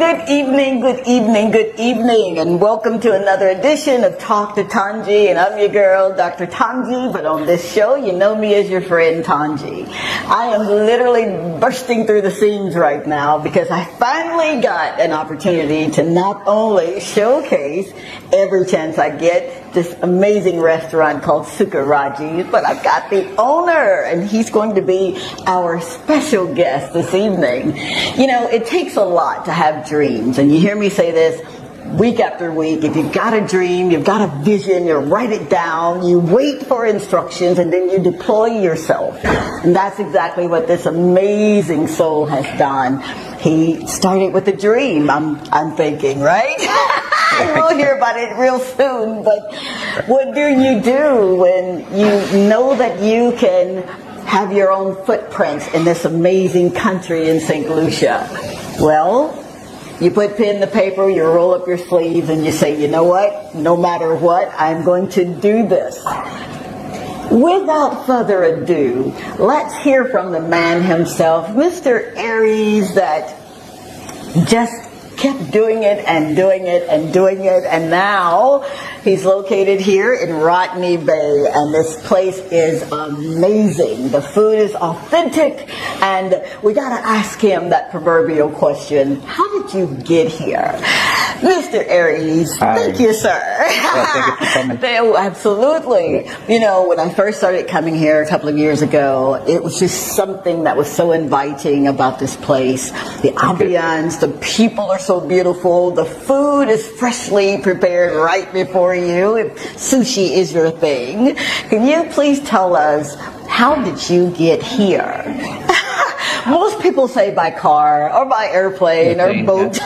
good evening, good evening, good evening, and welcome to another edition of Talk to Tongie, and I'm your girl, Dr. Tongie, but on this show, you know me as your friend Tongie. I am literally bursting through the seams right now because I finally got an opportunity to not only showcase every chance I get this amazing restaurant called Sukaraji, but I've got the owner, and he's going to be our special guest this evening. You know, it takes a lot to have dreams, and you hear me say this week after week. If you've got a dream, you've got a vision, you write it down, you wait for instructions, and then you deploy yourself. And that's exactly what this amazing soul has done. He started with a dream, I'm thinking, right? We'll hear about it real soon, but what do you do when you know that you can have your own footprints in this amazing country in Saint Lucia? Well, you put pen to paper, you roll up your sleeves, and you say, you know what, no matter what, I'm going to do this. Without further ado, let's hear from the man himself, Mr. Aries, that just kept doing it and doing it and doing it, and now he's located here in Rodney Bay, and this place is amazing. The food is authentic, and we gotta ask him that proverbial question: how did you get here? Mr. Aries, thank you, sir. Well, thank you for coming. Absolutely. You know, when I first started coming here a couple of years ago, it was just something that was so inviting about this place. The ambiance, the people are so beautiful, the food is freshly prepared right before you. If sushi is your thing, can you please tell us, how did you get here? Most people say by car or by airplane or boat.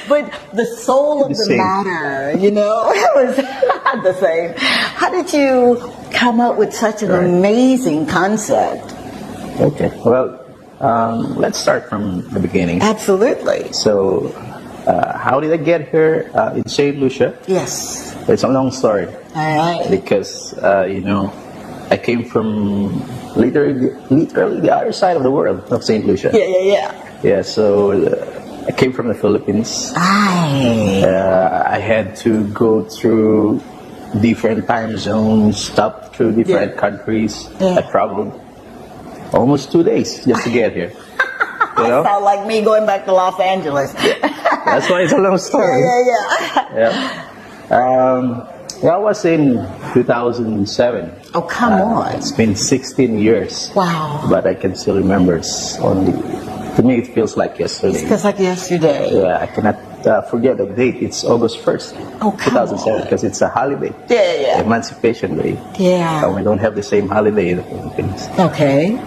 But the soul of the matter, you know, it was the same. How did you come up with such an amazing concept? Okay, well, let's start from the beginning. Absolutely. So, how did I get here in Saint Lucia? Yes. It's a long story. All right. Because, you know, I came from literally the other side of the world of Saint Lucia. Yeah, so I came from the Philippines. I had to go through different time zones, stop through different countries. I traveled almost 2 days just to get here. You know? Sound like me going back to Los Angeles. That's why it's a long story. That was in 2007. Oh, come on. It's been 16 years. Wow. But I can still remember. It's only, to me, it feels like yesterday. It feels like yesterday. Yeah, I cannot forget the date. It's August 1st, 2007, because it's a holiday. Emancipation Day. Yeah. And we don't have the same holiday in the Philippines. Okay.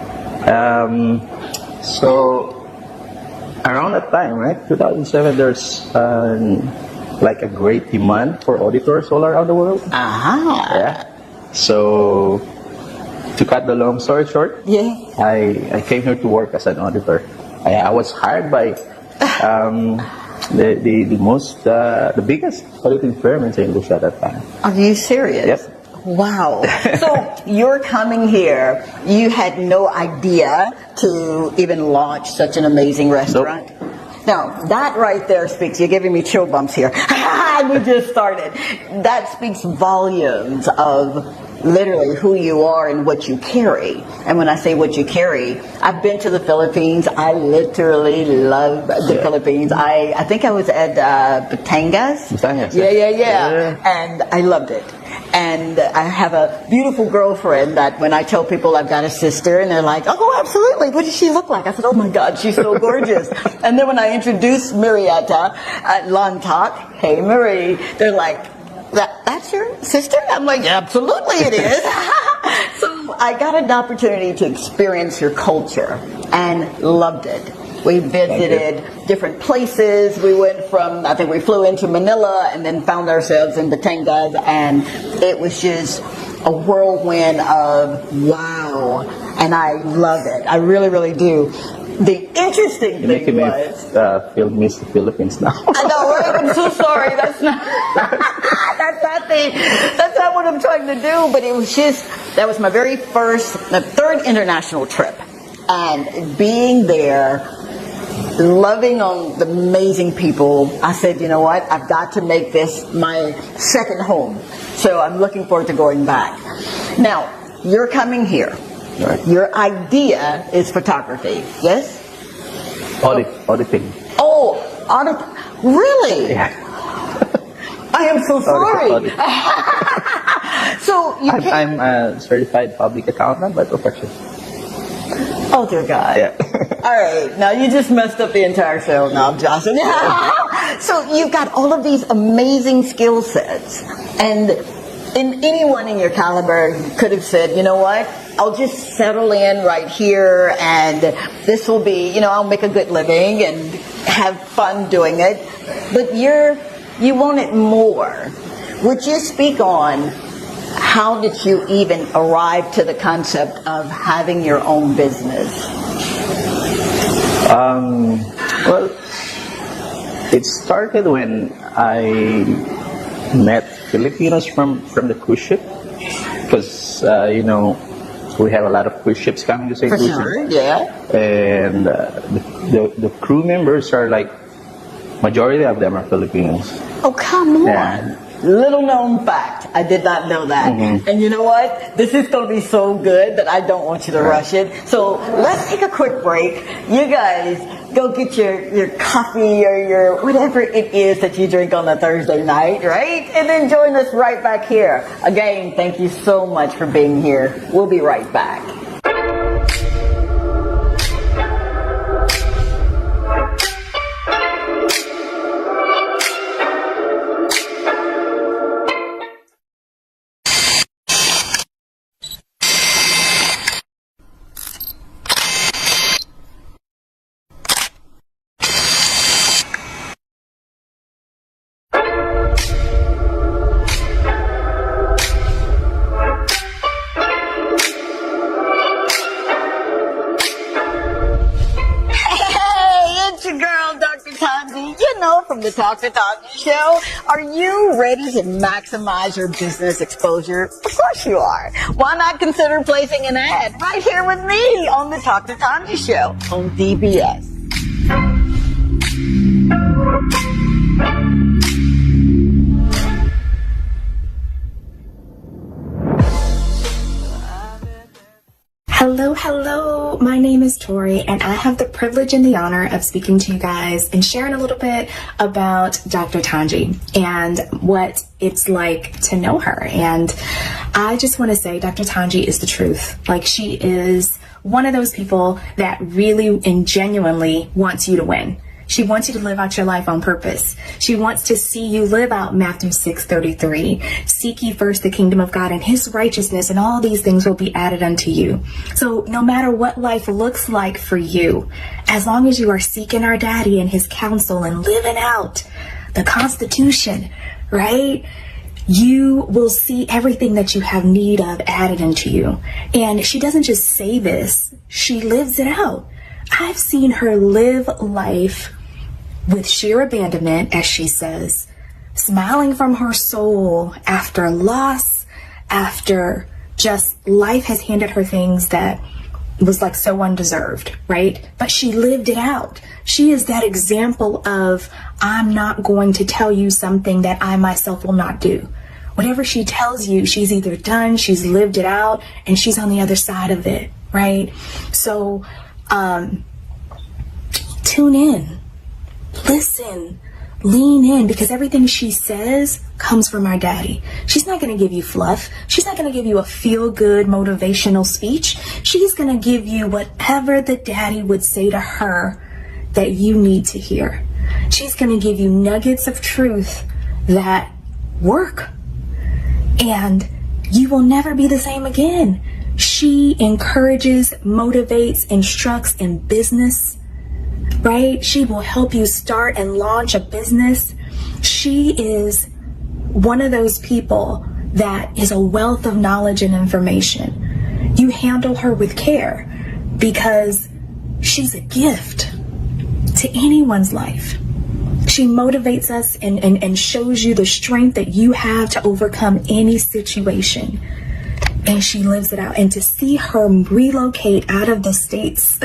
So, around that time, right, 2007, there's like a great demand for auditors all around the world. Yeah. So, to cut the long story short, I came here to work as an auditor. I was hired by the biggest auditing firm in Saint Lucia at that time. Are you serious? Yep. Wow. So you're coming here, you had no idea to even launch such an amazing restaurant? Nope. Now, that right there speaks, you're giving me chill bumps here. We just started. That speaks volumes of literally who you are and what you carry. And when I say what you carry, I've been to the Philippines. I literally love the Philippines. I think I was at Batangas. Yeah. And I loved it. And I have a beautiful girlfriend that when I tell people I've got a sister, and they're like, oh, absolutely, what does she look like? I said, oh my God, she's so gorgeous. And then when I introduced Marietta at Lantak, hey Marie, they're like, that's your sister? I'm like, absolutely it is. So I got an opportunity to experience your culture and loved it. We visited different places. We went from, I think we flew into Manila and then found ourselves in Batangas, and it was just a whirlwind of wow. And I love it. I really, really do. The interesting thing was... feel miss the Philippines now. I know, right? I'm so sorry. That's not... that's not what I'm trying to do, but it was just... That was my third international trip. And being there... loving on the amazing people, I said, you know what, I've got to make this my second home. So I'm looking forward to going back. Now, you're coming here. Right. Your idea is photography, yes? Auditing. Oh, really? Yeah. I am so sorry. So I'm a certified public accountant by profession. Oh dear God. Yeah. All right, now you just messed up the entire show. Now I'm joshing. So you've got all of these amazing skill sets, and anyone in your caliber could have said, you know what, I'll just settle in right here, and this will be, I'll make a good living and have fun doing it. But you want it more. Would you speak on how did you even arrive to the concept of having your own business? Well, it started when I met Filipinos from the cruise ship, because we have a lot of cruise ships coming to Saint Lucia. Sure, yeah. And the crew members are like, majority of them are Filipinos. Oh, come on. Yeah. Little known fact. I did not know that. Mm-hmm. And you know what? This is going to be so good that I don't want you to rush it. So let's take a quick break. You guys go get your coffee or your whatever it is that you drink on a Thursday night, right? And then join us right back here. Again, thank you so much for being here. We'll be right back. From the Talk to Tongie show. Are you ready to maximize your business exposure? Of course you are. Why not consider placing an ad right here with me on the Talk to Tongie show on DBS? Hello, my name is Tori, and I have the privilege and the honor of speaking to you guys and sharing a little bit about Dr. Tongie and what it's like to know her. And I just want to say Dr. Tongie is the truth. Like, she is one of those people that really and genuinely wants you to win. She wants you to live out your life on purpose. She wants to see you live out Matthew 6:33. Seek ye first the kingdom of God and his righteousness, and all these things will be added unto you. So no matter what life looks like for you, as long as you are seeking our daddy and his counsel and living out the Constitution, right? You will see everything that you have need of added unto you. And she doesn't just say this, she lives it out. I've seen her live life with sheer abandonment, as she says, smiling from her soul after loss, after just life has handed her things that was like so undeserved, right? But she lived it out. She is that example of, I'm not going to tell you something that I myself will not do. Whatever she tells you, she's either done, she's lived it out, and she's on the other side of it, right? So, tune in, listen, lean in, because everything she says comes from our daddy. She's not going to give you fluff. She's not going to give you a feel-good motivational speech. She's going to give you whatever the daddy would say to her that you need to hear. She's going to give you nuggets of truth that work, and you will never be the same again. She encourages, motivates, instructs in business, right? She will help you start and launch a business. She is one of those people that is a wealth of knowledge and information. You handle her with care because she's a gift to anyone's life. She motivates us and shows you the strength that you have to overcome any situation. and she lives it out. And to see her relocate out of the States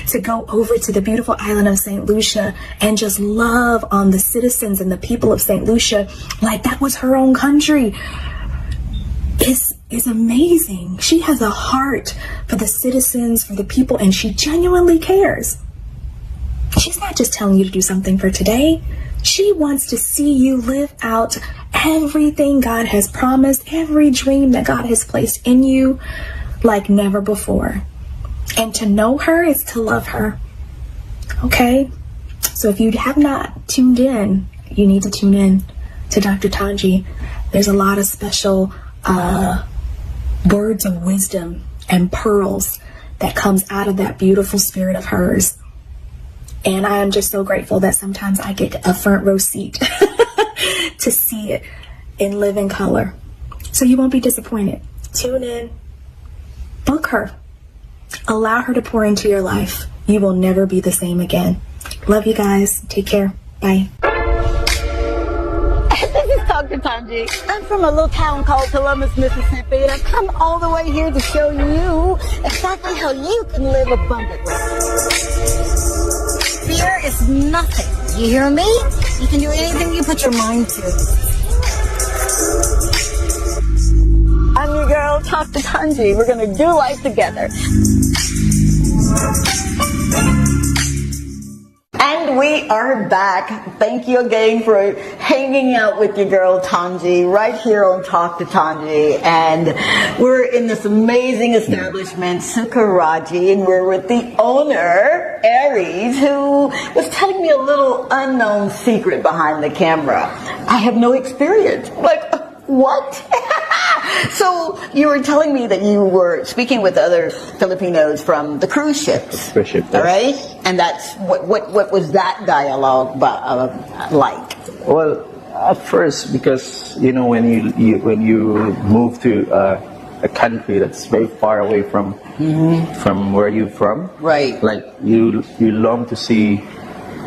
to go over to the beautiful island of Saint Lucia and just love on the citizens and the people of Saint Lucia like that was her own country is amazing. She has a heart for the citizens, for the people, and she genuinely cares. She's not just telling you to do something for today. She wants to see you live out everything God has promised, every dream that God has placed in you like never before. And to know her is to love her. Okay? So if you have not tuned in, you need to tune in to Dr. Tongie. There's a lot of special words of wisdom and pearls that comes out of that beautiful spirit of hers. And I am just so grateful that sometimes I get a front row seat to see it in living color. So you won't be disappointed. Tune in, book her, allow her to pour into your life. You will never be the same again. Love you guys. Take care. Bye. This is Dr. Tongie. I'm from a little town called Columbus, Mississippi, and I've come all the way here to show you exactly how you can live abundantly. Fear is nothing. You hear me? You can do anything you put your mind to. I'm your girl, Dr. Tongie. We're going to do life together. And we are back. Thank you again for hanging out with your girl Tongie right here on Talk to Tongie. And we're in this amazing establishment, Sukaraji, and we're with the owner, Aries, who was telling me a little unknown secret behind the camera. I have no experience. Like, what? So you were telling me that you were speaking with other Filipinos from the cruise ships. Cruise ship, yes. All right? And that's what was that dialogue like? Well, at first, because when you move to a country that's very far away from where you're from, right? Like you long to see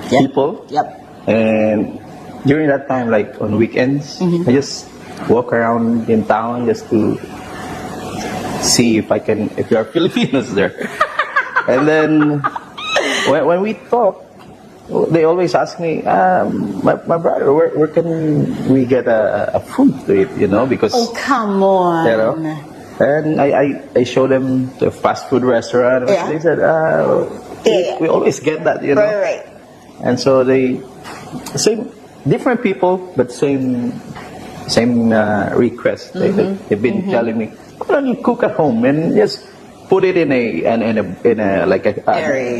people. Yep. And during that time, like on weekends, I just walk around in town just to see if there are Filipinos there. And then when we talk, they always ask me, my brother, where can we get a food to eat, because... Oh, come on. And I show them the fast food restaurant. Yeah. They said, we always get that, Right. And so different people, but same request. They've been telling me, why don't you cook at home and just put it in a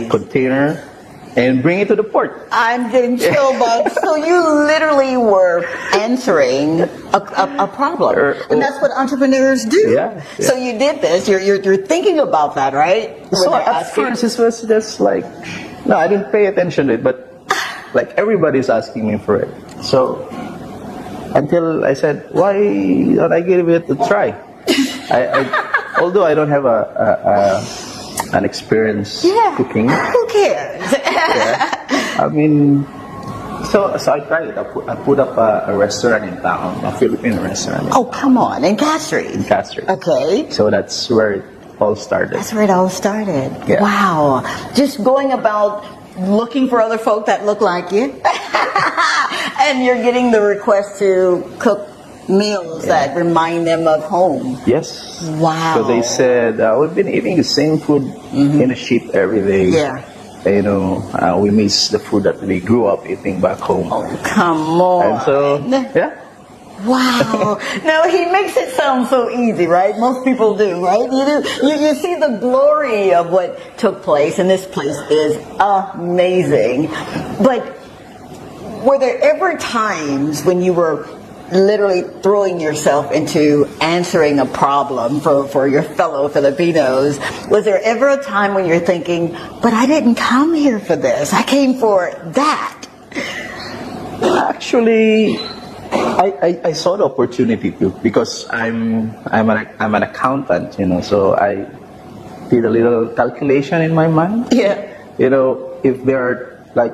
container and bring it to the port. I'm getting chill bugs. So you literally were answering a problem, and that's what entrepreneurs do. Yeah. So you did this. You're thinking about that, right? So at first it was just like, no, I didn't pay attention to it, but like everybody's asking me for it. So until I said, why don't I give it a try? Although I don't have an experience cooking. Who cares? I mean, so I tried it. I put up a restaurant in town, a Filipino restaurant. Oh, come on, in Castries. In Castries. Okay. So that's where it all started. That's where it all started. Yeah. Wow. Just going about looking for other folk that look like you. And you're getting the request to cook meals that remind them of home. Yes. Wow. So they said, we've been eating the same food in a ship every day. Yeah. We miss the food that we grew up eating back home. Oh, come on. And so, Wow. Now, he makes it sound so easy, right? Most people do, right? You see the glory of what took place, and this place is amazing. But were there ever times when you were literally throwing yourself into answering a problem for your fellow Filipinos? Was there ever a time when you're thinking, but I didn't come here for this, I came for that? Actually, I saw the opportunity too, because I'm an accountant, so I did a little calculation in my mind. Yeah. If there are like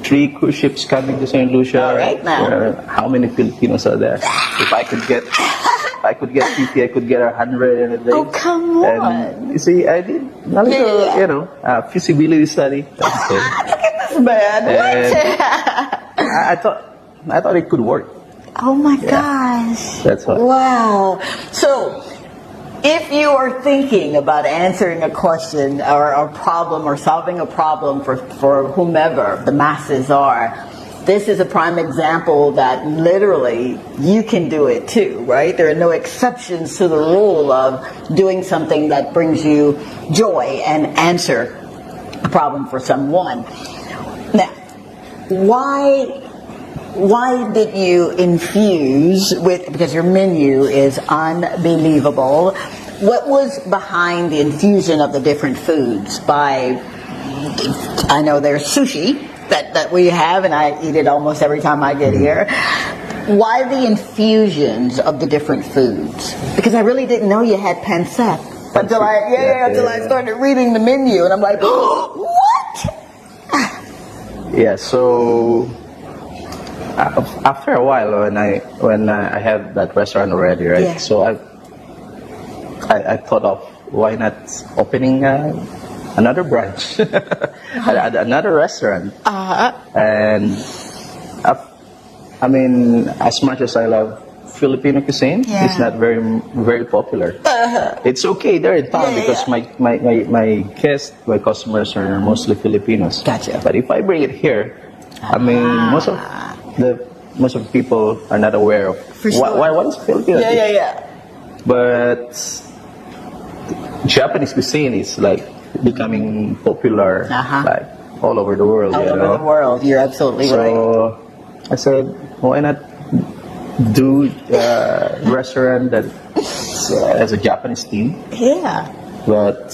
3 cruise ships coming to Saint Lucia, all right, now. How many Filipinos are there? If I could get I could get 50, I could get 100 in a day. Oh, come on. And you see, I did a little, feasibility study. That's it. Look at this man. I thought it could work. Oh my gosh. That's what. Wow. So, if you are thinking about answering a question or a problem or solving a problem for whomever the masses are, this is a prime example that literally you can do it too, right? There are no exceptions to the rule of doing something that brings you joy and answer a problem for someone. Now, why did you infuse with, because your menu is unbelievable, what was behind the infusion of the different foods? I know there's sushi that we have, and I eat it almost every time I get here. Why the infusions of the different foods? Because I really didn't know you had pancetta until I started reading the menu, and I'm like, oh, what? Yeah, so after a while, when I had that restaurant already, right? Yeah. So I thought of why not opening another branch, another restaurant. And I mean, as much as I love Filipino cuisine, it's not very popular. It's okay there in town because my guests, my customers are mostly Filipinos. Gotcha. But if I bring it here, I mean, most of the people are not aware of what is Filipino. Yeah. But Japanese cuisine is like becoming popular, like all over the world. All over the world, you're absolutely right. So I said, why not do a restaurant that has a Japanese theme? Yeah. But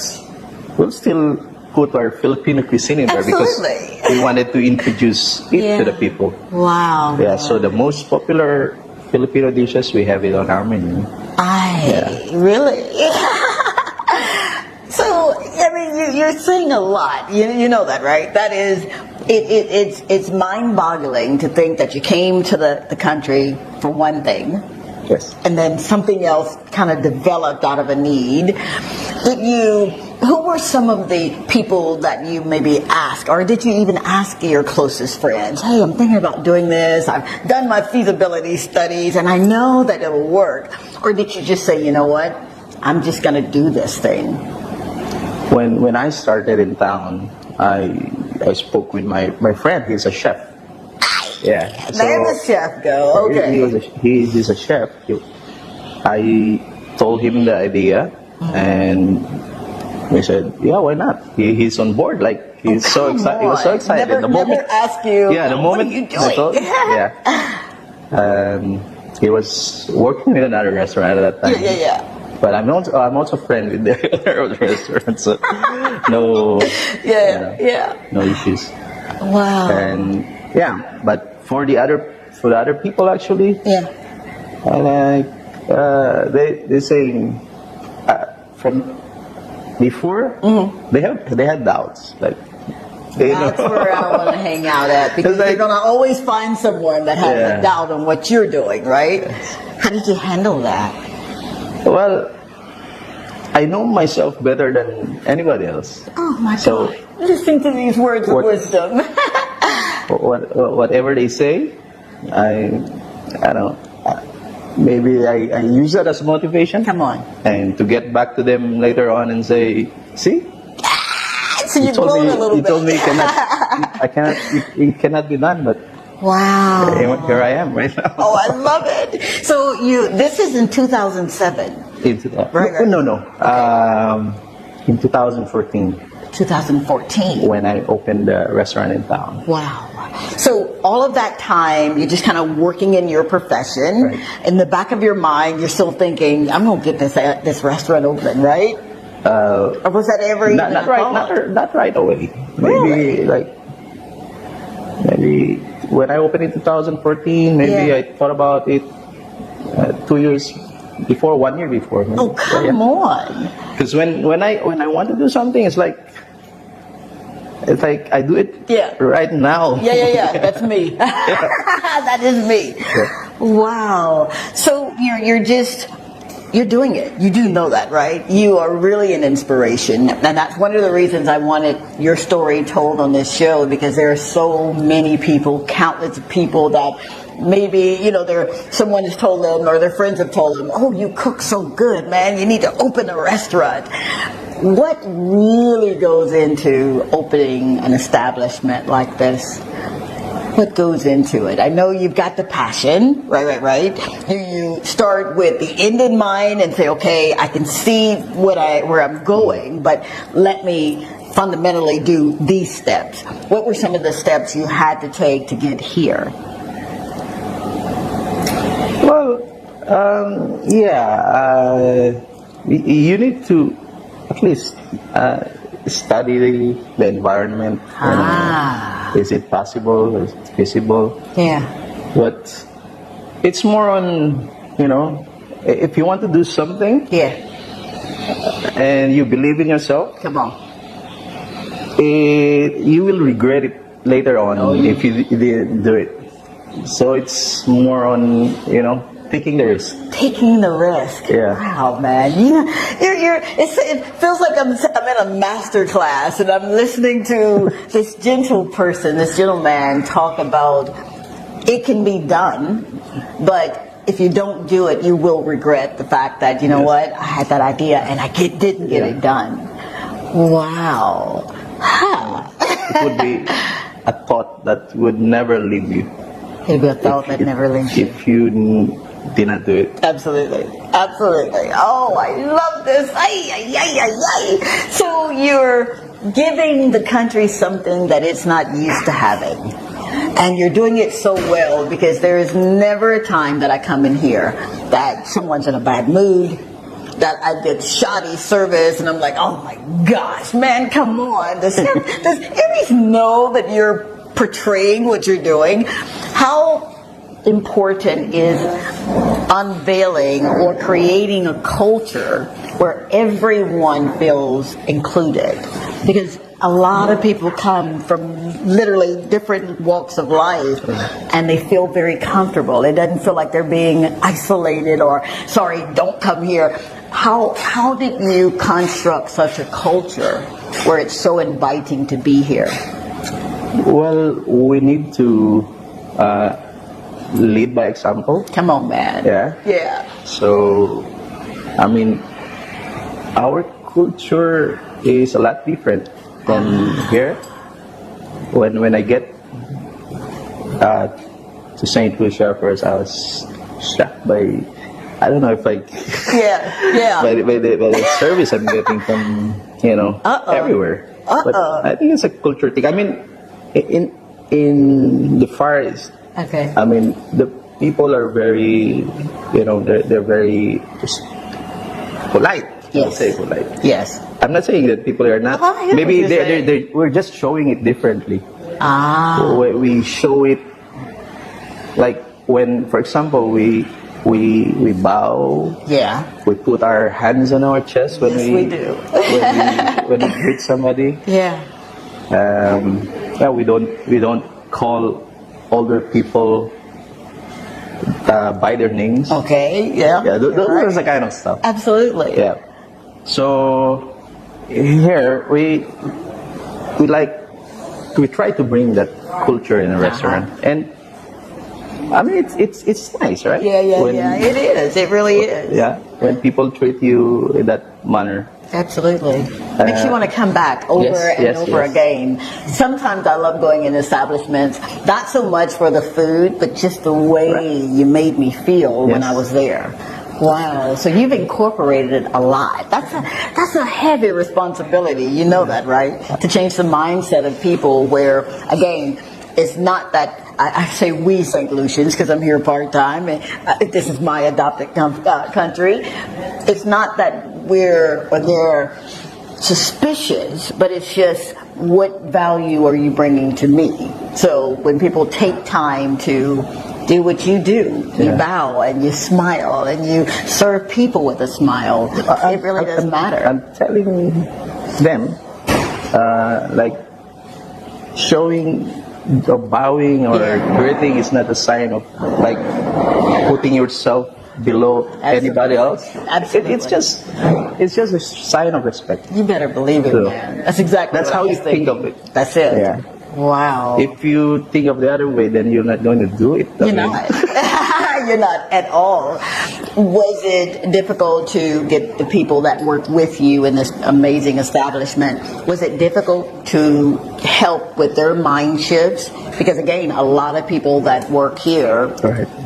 we'll still put our Filipino cuisine in there because we wanted to introduce it to the people. Wow. Yeah, so the most popular Filipino dishes, we have it on our menu. Really? So, I mean, you're saying a lot. You know that, right? That is, it's mind-boggling to think that you came to the country for one thing. Yes. And then something else kind of developed out of a need. Who were some of the people that you maybe asked, or did you even ask your closest friends, hey, I'm thinking about doing this, I've done my feasibility studies, and I know that it'll work? Or did you just say, you know what, I'm just going to do this thing? When I started in town, I spoke with my friend. He's a chef. Yeah. There's a chef go. Okay. He's a chef. I told him the idea, and he said, "Yeah, why not?" He's on board. Like he's so excited. He was so excited. Never ask you. Yeah, the moment. What are you doing? He was working in another restaurant at that time. Yeah. But I'm also friend with the other restaurant, so no. No issues. Wow. And but for the other people actually, I like they saying from before they had doubts, like that's where I want to hang out at, because you're gonna always find someone that has a doubt on what you're doing, right? How did you handle that? Well, I know myself better than anybody else. Oh my God! Listen to these words of wisdom. Whatever they say, I don't. Maybe I use that as motivation. Come on. And to get back to them later on and say, see? So you've grown a little bit. He told me it cannot be done, but wow. Here I am right now. Oh, I love it. So this is in 2007. Right. No. Okay. In 2014. 2014. When I opened the restaurant in town. Wow. So all of that time, you're just kind of working in your profession. Right. In the back of your mind, you're still thinking, I'm going to get this restaurant open, right? Or was that ever even not right away. Really? Maybe when I opened in 2014, maybe I thought about it 2 years before, 1 year before. Maybe. Oh, come on. Because when I want to do something, it's like I do it right now. Yeah. That's me. That is me. Yeah. Wow. So you're just you're doing it. You do know that, right? You are really an inspiration. And that's one of the reasons I wanted your story told on this show, because there are so many people, countless people that maybe, someone has told them or their friends have told them, oh, you cook so good, man. You need to open a restaurant. What really goes into opening an establishment like this? What goes into it? I know you've got the passion, right. You start with the end in mind and say, okay, I can see where I'm going, but let me fundamentally do these steps. What were some of the steps you had to take to get here? Well, you need to at least study the environment. Is it possible? Is it feasible? Yeah. But it's more on, if you want to do something. Yeah. And you believe in yourself. Come on. You will regret it later on if you didn't do it. So it's more on, taking the risk. Taking the risk. Yeah. Wow, man. It feels like I'm in a master class and I'm listening to this gentleman talk about it can be done, but if you don't do it, you will regret the fact that, what, I had that idea and I didn't get it done. Wow. Huh. It would be a thought that would never leave you. It would be a thought that never leaves you. If you did not do it. Absolutely. Oh, I love this. So you're giving the country something that it's not used to having. And you're doing it so well, because there is never a time that I come in here that someone's in a bad mood, that I did shoddy service, and I'm like, oh my gosh, man, come on. Does Aries know that you're portraying what you're doing? How important is unveiling or creating a culture where everyone feels included? Because a lot of people come from literally different walks of life and they feel very comfortable. It doesn't feel like they're being isolated or, sorry, don't come here. How did you construct such a culture where it's so inviting to be here? Well, we need to lead by example. Come on, man. Yeah. So, our culture is a lot different than here. When I get to Saint Lucia first, I was shocked by, I don't know if by the service I'm getting from everywhere. But I think it's a culture thing. In the Far East, okay. The people are very, they're very polite. Yes. I'll say polite. Yes. I'm not saying that people are not. Maybe we're just showing it differently. We show it like when, for example, we bow. Yeah. We put our hands on our chest when we do. when we greet somebody. Yeah. We don't call older people by their names. Okay. Yeah. Yeah. Those are the kind of stuff. Absolutely. Yeah. So here we try to bring that culture in a restaurant, and it's nice, right? Yeah. It is. It really is. Yeah. When people treat you in that manner. Absolutely. Makes you want to come back over and over again. Sometimes I love going in establishments, not so much for the food, but just the way you made me feel when I was there. Wow. So you've incorporated it a lot. That's a heavy responsibility. You know that, right? To change the mindset of people where, again, it's not that I say we St. Lucians because I'm here part-time and this is my adopted country. It's not that they're suspicious, but it's just what value are you bringing to me? So when people take time to do what you do, you bow and you smile and you serve people with a smile, it really doesn't matter. I'm telling them, showing or bowing or greeting is not a sign of putting yourself below anybody else. Absolutely. It's just a sign of respect. You better believe it, man. That's exactly That's what how I you was thinking. think of it. That's it. Yeah. Wow. If you think of the other way, then you're not going to do it. You're not. You're not at all. Was it difficult to get the people that work with you in this amazing establishment, was it difficult to help with their mind shifts? Because again, a lot of people that work here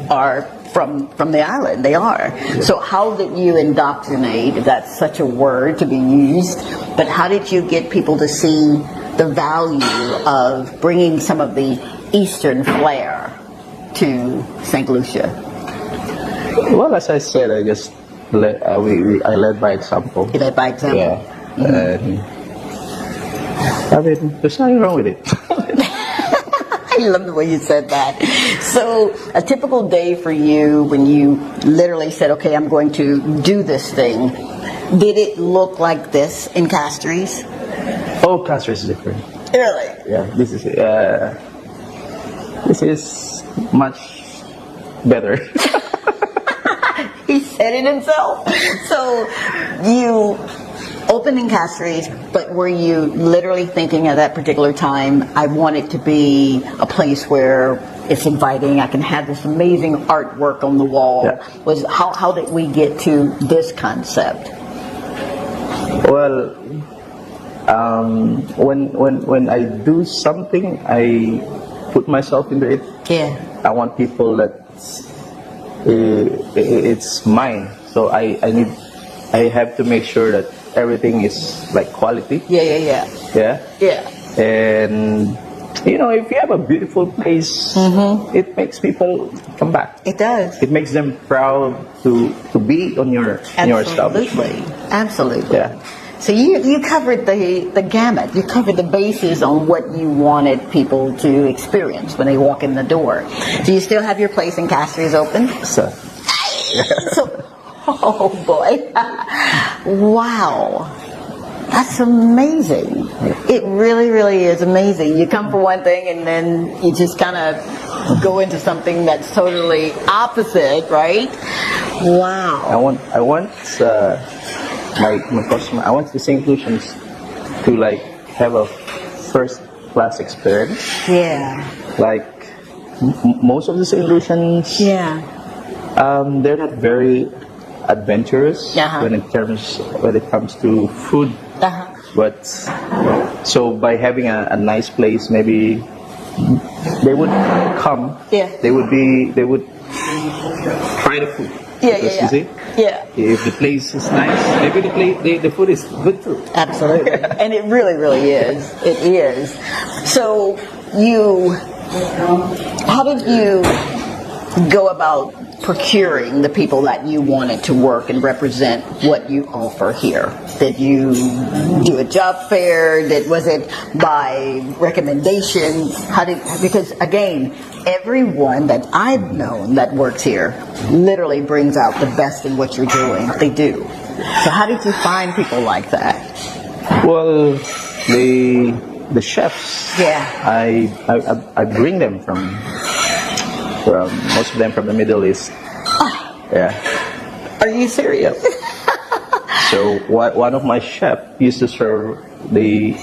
are from the island. They are. Yeah. So how did you indoctrinate, if that's such a word to be used, but how did you get people to see the value of bringing some of the Eastern flair to Saint Lucia? Well, as I said, I just I led by example. You led by example. Yeah. Mm-hmm. I mean, there's nothing wrong with it. I love the way you said that. So, a typical day for you when you literally said, "Okay, I'm going to do this thing." Did it look like this in Castries? Oh, Castries is different. Really? Yeah. This is much better. He said it himself. So you opened in Castries, but were you literally thinking at that particular time, I want it to be a place where it's inviting, I can have this amazing artwork on the wall? Yeah. How did we get to this concept? Well, when I do something, I put myself into it. Yeah. I want people that it's mine. So I have to make sure that everything is like quality. Yeah. And if you have a beautiful place, it makes people come back. It does. It makes them proud to be on your establishment. Absolutely. Yeah. So you covered the gamut. You covered the bases on what you wanted people to experience when they walk in the door. Do you still have your place in Castries open? So oh boy. Wow. That's amazing. It really, really is amazing. You come for one thing and then you just kind of go into something that's totally opposite, right? Wow. I want my customer. I want the Saint Lucians to have a first class experience. Yeah. Most of the Saint Lucians. Yeah. They're not very adventurous when it comes to food. But so by having a nice place, maybe they would come. Yeah. They would try the food. Yeah. You see? Yeah. If the place is nice, maybe the food is good too. Absolutely. And it really, really is. It is. So how did you go about procuring the people that you wanted to work and represent what you offer here? Did you do a job fair? Was it by recommendation? Because again, everyone that I've known that works here literally brings out the best in what you're doing. They do. So how did you find people like that? Well, the chefs. Yeah. I bring them from most of them from the Middle East. Yeah. Are you serious? So one of my chefs used to serve the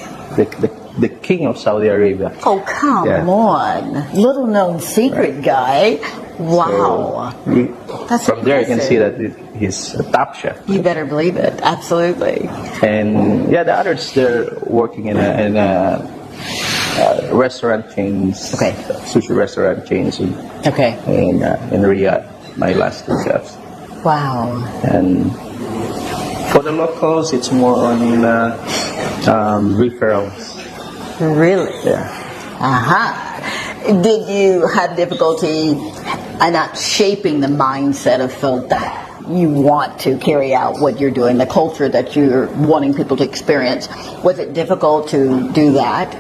king of Saudi Arabia. Oh, come on. Little known secret guy. Wow. So that's from there you can impressive. see that he's a top chef. You better believe it. Absolutely. And the others, they're working in a restaurant chains. Okay. Sushi restaurant chains. Okay. In Riyadh, my last two chefs. Wow. And for the locals, it's more on referrals. Really? Yeah. Did you have difficulty not shaping the mindset of folk that you want to carry out what you're doing, the culture that you're wanting people to experience? Was it difficult to do that?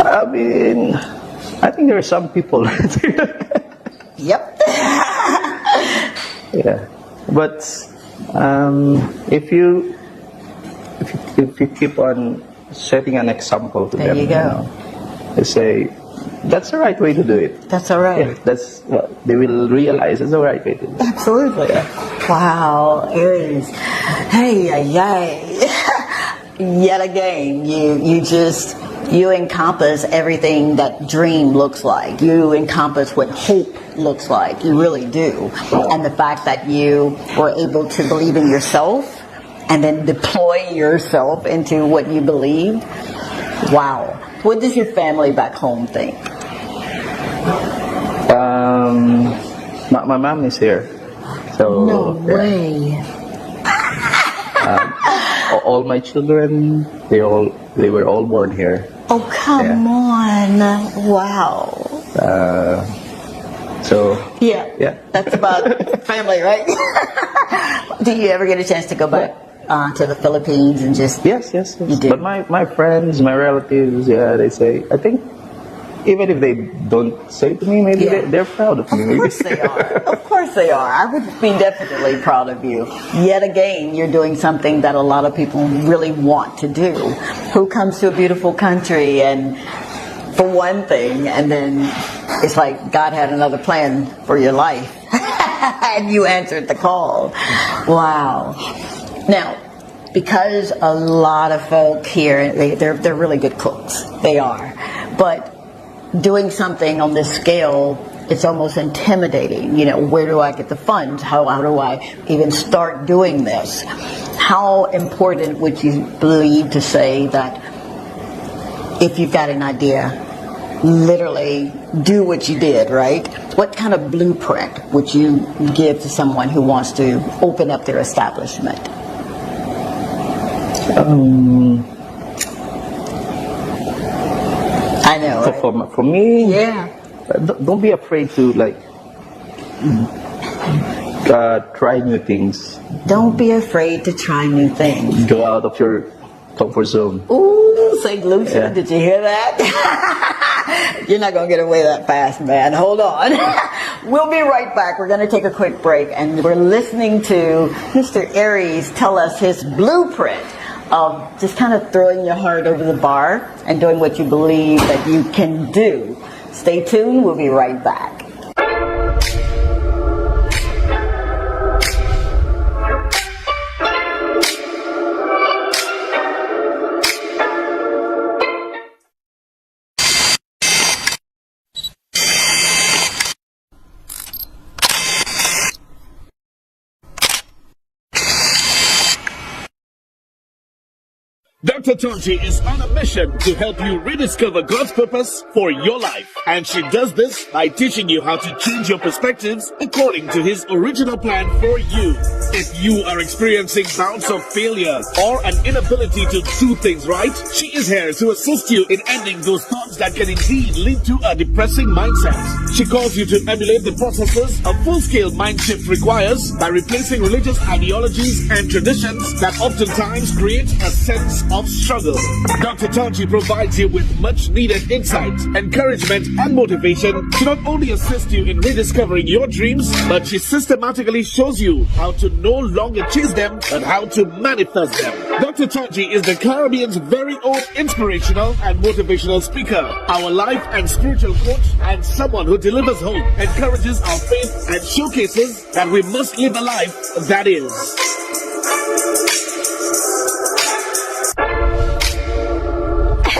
I mean, I think there are some people. Yep. Yeah, but if you keep on setting an example to them, there you go. They say that's the right way to do it. That's all right. Yeah, that's what they will realize is the right way to do it. Absolutely. Yeah. Wow, Aries. Hey, yay. Yet again, you encompass everything that dream looks like. You encompass what hope looks like. You really do. And the fact that you were able to believe in yourself and then deploy yourself into what you believed. Wow. What does your family back home think? My mom is here. So no way. All my children, they were all born here. Oh, come on. Wow. Yeah, that's about family, right? Do you ever get a chance to go back to the Philippines and just... Yes. You do? But my friends, my relatives, they say, I think, even if they don't say to me, maybe they're proud of me. Of course they are. Of course they are. I would be definitely proud of you. Yet again, you're doing something that a lot of people really want to do. Who comes to a beautiful country and for one thing, and then it's like God had another plan for your life. And you answered the call. Wow. Now, because a lot of folk here, they're really good cooks. They are. But doing something on this scale, it's almost intimidating. Where do I get the funds? How do I even start doing this? How important would you believe to say that if you've got an idea, literally do what you did, right? What kind of blueprint would you give to someone who wants to open up their establishment? I know. Right? For me, don't be afraid to try new things. Don't be afraid to try new things. Go out of your comfort zone. Ooh, Saint Lucia, did you hear that? You're not going to get away that fast, man. Hold on. We'll be right back. We're going to take a quick break, and we're listening to Mr. Aries tell us his blueprint of just kind of throwing your heart over the bar and doing what you believe that you can do. Stay tuned. We'll be right back. Dr. Tongie is on a mission to help you rediscover God's purpose for your life. And she does this by teaching you how to change your perspectives according to His original plan for you. If you are experiencing bouts of failure or an inability to do things right, she is here to assist you in ending those thoughts that can indeed lead to a depressing mindset. She calls you to emulate the processes a full-scale mind shift requires by replacing religious ideologies and traditions that oftentimes create a sense of struggle. Dr. Tongie provides you with much needed insight, encouragement, and motivation to not only assist you in rediscovering your dreams, but she systematically shows you how to no longer chase them, but how to manifest them. Dr. Tongie is the Caribbean's very own inspirational and motivational speaker, our life and spiritual coach, and someone who delivers hope, encourages our faith, and showcases that we must live a life that is.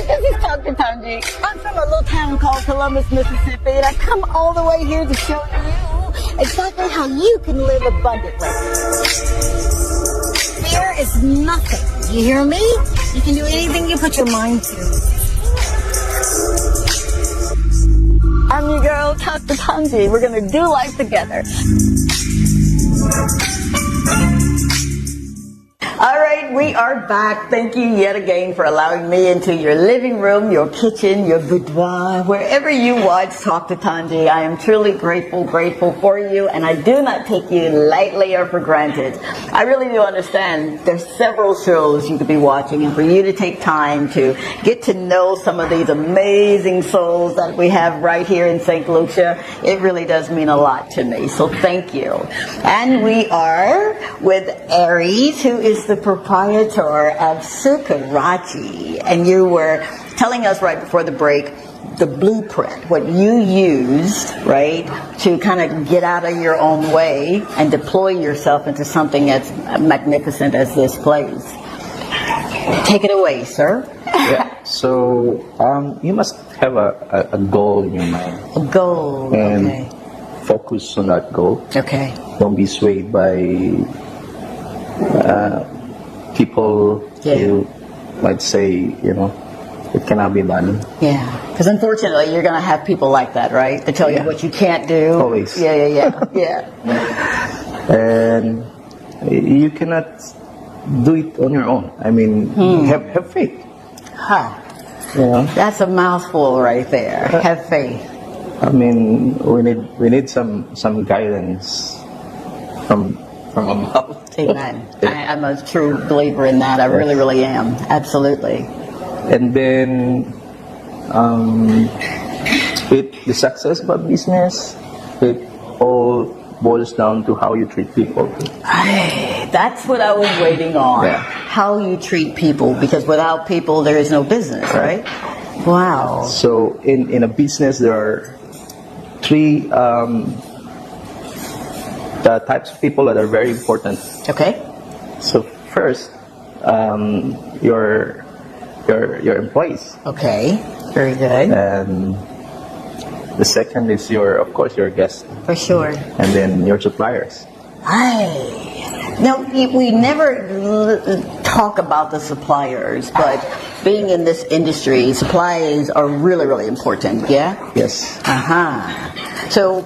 This is Dr. Tongie. I'm from a little town called Columbus, Mississippi, and I come all the way here to show you exactly how you can live abundantly. Fear is nothing. You hear me? You can do anything you put your mind to. I'm your girl, Dr. Tongie. We're going to do life together. All right, we are back. Thank you yet again for allowing me into your living room, your kitchen, your boudoir, wherever you watch Talk to Tongie. I am truly grateful for you, and I do not take you lightly or for granted. I really do understand there's several shows you could be watching, and for you to take time to get to know some of these amazing souls that we have right here in Saint Lucia, it really does mean a lot to me. So thank you. And we are with Aries, who is the proprietor of Sukarachi, and you were telling us right before the break the blueprint, what you used, right, to kind of get out of your own way and deploy yourself into something as magnificent as this place. Take it away, sir. Yeah. So you must have a goal in your mind. A goal. And okay. focus on that goal. Okay. Don't be swayed by people who might say, it cannot be done. Yeah, because unfortunately, you're going to have people like that, right? To tell you what you can't do. Always. Yeah. And you cannot do it on your own. I mean, have faith. Huh. That's a mouthful right there. Have faith. I mean, we need some guidance from above. Amen. I'm a true believer in that. I really, really am. Absolutely. And then, the success of a business, it all boils down to how you treat people. That's what I was waiting on. Yeah. How you treat people, because without people, there is no business, right? Wow. So, in a business, there are three the types of people that are very important. Okay. So, first, your employees. Okay. Very good. And the second is of course, your guests. For sure. And then your suppliers. Now, we never talk about the suppliers, but being in this industry, supplies are really, really important, yeah? Yes. So,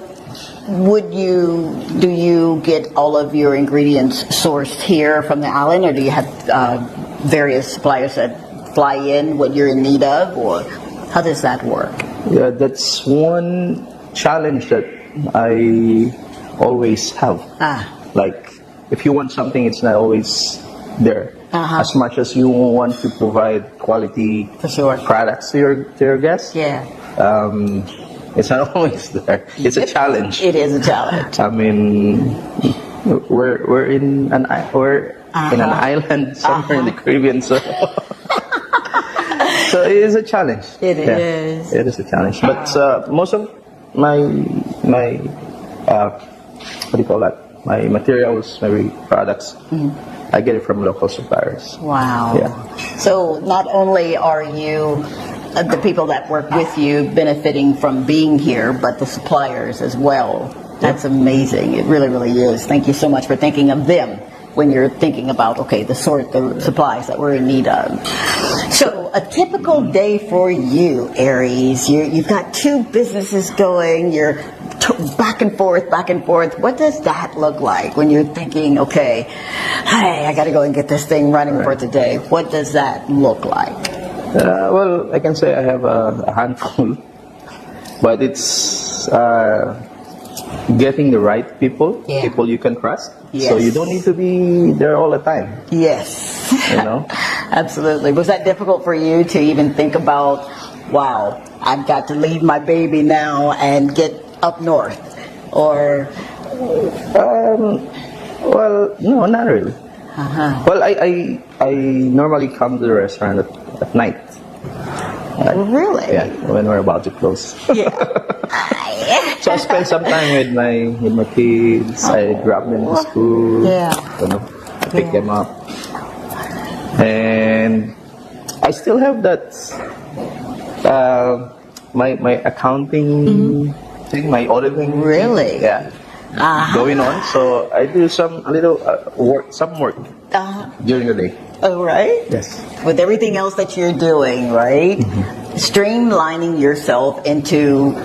do you get all of your ingredients sourced here from the island, or do you have various suppliers that fly in what you're in need of, or how does that work? Yeah, that's one challenge that I always have. Like, if you want something, it's not always there. As much as you want to provide quality products to your guests. Yeah. It's not always there. It's a challenge. It is a challenge. I mean, we're in an island somewhere in the Caribbean, so so it is a challenge. It is. It is a challenge. But most of my what do you call that? My materials, my products, I get it from local suppliers. Wow. Yeah. So not only are you the people that work with you benefiting from being here, but the suppliers as well. That's amazing. It really, really is. Thank you so much for thinking of them when you're thinking about, the supplies that we're in need of. So a typical day for you, Aries, you've got two businesses going, you're back and forth. What does that look like when you're thinking, I got to go and get this thing running for today? What does that look like? Well, I can say I have a handful, but it's getting the right people, people you can trust. Yes. So you don't need to be there all the time. Yes. Absolutely. Was that difficult for you to even think about, wow, I've got to leave my baby now and get up north? Or? Well, no, not really. Well, I normally come to the restaurant at night. Really? Yeah, when we're about to close. Yeah. So I spend some time with my kids. I drop them to school. Yeah. I pick them up, and I still have that my accounting thing, my auditing. Really? Yeah. Going on. So I do a little work during the day. Oh, right? Yes. With everything else that you're doing, right? Streamlining yourself into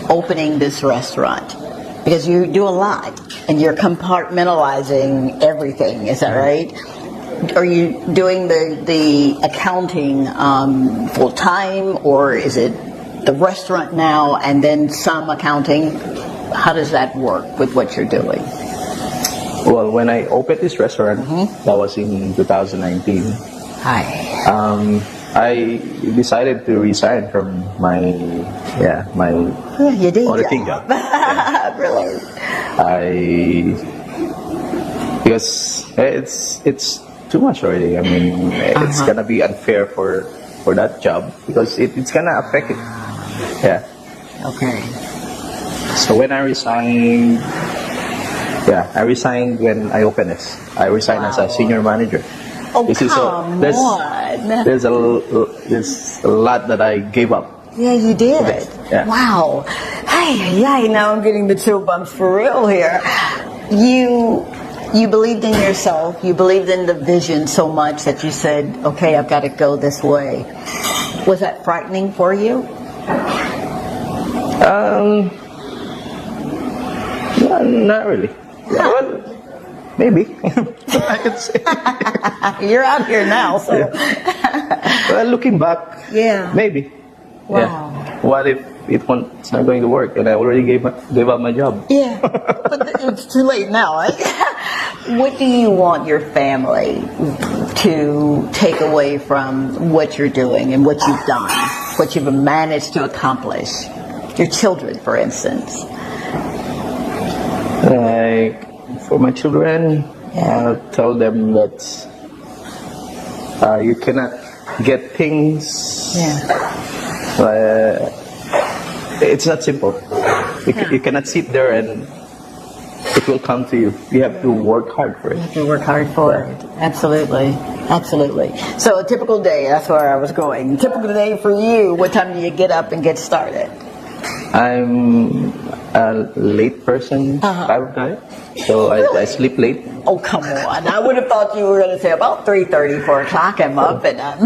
opening this restaurant. Because you do a lot and you're compartmentalizing everything, is that right? Are you doing the accounting full time, or is it the restaurant now and then some accounting? How does that work with what you're doing? Well, when I opened this restaurant, that was in 2019. I decided to resign from my auditing job. Really? Because it's too much already. I mean, it's gonna be unfair for that job because it's gonna affect it. Yeah. Okay. So when I resigned, I resigned when I opened this. I resigned as a senior manager. Oh, You see, come on. There's a lot that I gave up. Yeah, you did. Okay. Yeah. Wow. Hey, now I'm getting the chill bumps for real here. You believed in yourself. You believed in the vision so much that you said, okay, I've got to go this way. Was that frightening for you? Not really. Well, maybe. I could say. You're out here now, so. Yeah. Well, looking back, maybe. Wow. Yeah. What if it's not going to work and I already gave up my job? Yeah, but it's too late now, right? What do you want your family to take away from what you're doing and what you've done, what you've managed to accomplish? Your children, for instance. Like, for my children, I'll tell them that you cannot get things. It's not simple. You cannot sit there and it will come to you. You have to work hard for it. You have to work hard for it. Absolutely. Absolutely. So a typical day, that's where I was going. Typical day for you, what time do you get up and get started? I'm a late person, type of guy. So I sleep late. Oh, come on. I would have thought you were going to say about 3:30, 4 o'clock. I'm up and I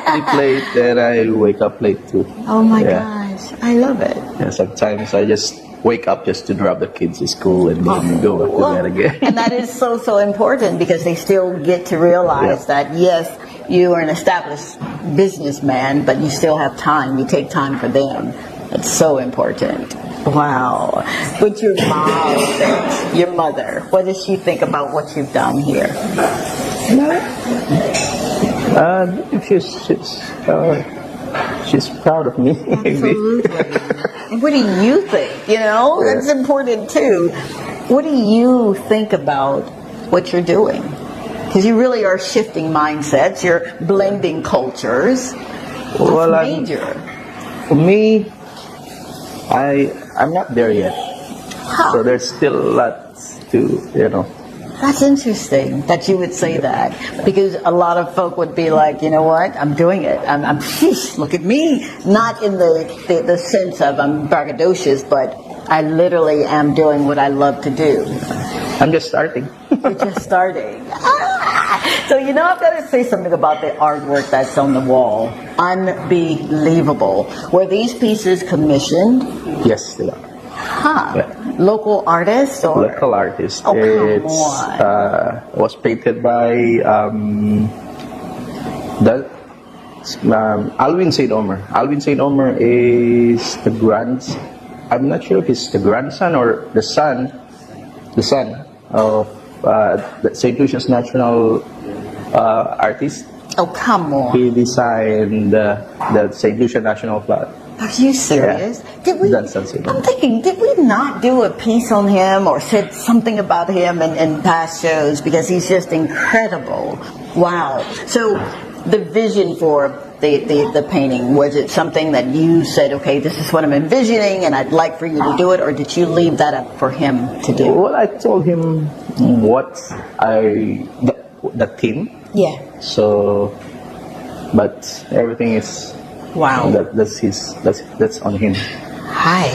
sleep late and I wake up late too. Oh my gosh. I love it. Yeah, sometimes I just wake up just to drop the kids to school and then go back to bed again. And that is so important because they still get to realize that, yes, you are an established businessman, but you still have time. You take time for them. It's so important. Wow. But your mom, your mother, what does she think about what you've done here? She's proud of me. Absolutely. And what do you think? That's important too. What do you think about what you're doing? Because you really are shifting mindsets. You're blending cultures. That's major. For me, I'm not there yet. So there's still a lot to, That's interesting that you would say that, because a lot of folk would be like, you know what, I'm doing it. I'm look at me. Not in the sense of I'm braggadocious, but I literally am doing what I love to do. I'm just starting. You're just starting. So I've got to say something about the artwork that's on the wall. Unbelievable. Were these pieces commissioned? Yes, they are. Yeah. Local artists or? Local artists. Oh, come on. Was painted by Alvin St. Omer. Alvin St. Omer is I'm not sure if it's the grandson or the son of the Saint Lucia's national artist. Oh, come on. He designed the Saint Lucia national flag. Are you serious? Yeah. I'm thinking, did we not do a piece on him or said something about him in past shows? Because he's just incredible. Wow. So the vision for the painting, was it something that you said, okay, this is what I'm envisioning and I'd like for you to do it, or did you leave that up for him to do? Well, I told him the theme. Yeah. So, but everything is that's on him. Hi.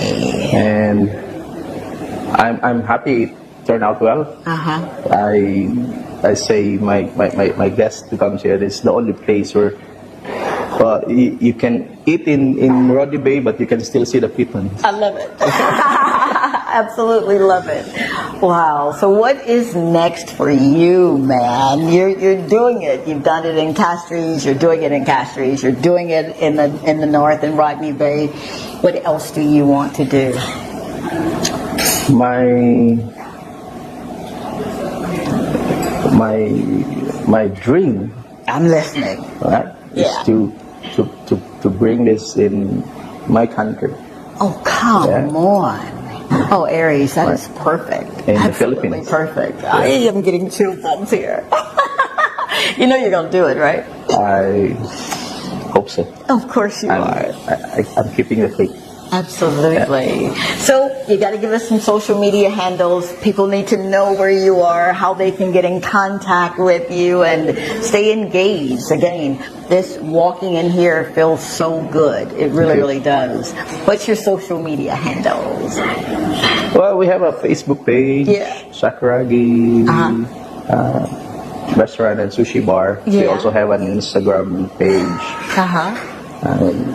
And I'm happy it turned out well. I say my guest to come here. This is the only place where you can eat in Rodney Bay, but you can still see the pitons. I love it. Absolutely love it. Wow. So what is next for you, man? You're doing it. You've done it in Castries. You're doing it in Castries. You're doing it in the north in Rodney Bay. What else do you want to do? My dream. I'm listening. Right? Is to bring this in my country. Oh, come on. Oh, Aries, that is perfect. In Absolutely the Philippines. Perfect. I am getting chill bumps here. You know you're going to do it, right? I hope so. Of course you are. I'm keeping the faith. Absolutely. So you got to give us some social media handles. People need to know where you are, how they can get in contact with you and stay engaged. Again, this walking in here feels so good. It really, really does. What's your social media handles? Well, we have a Facebook page, Sakuragi restaurant and sushi bar. We also have an Instagram page.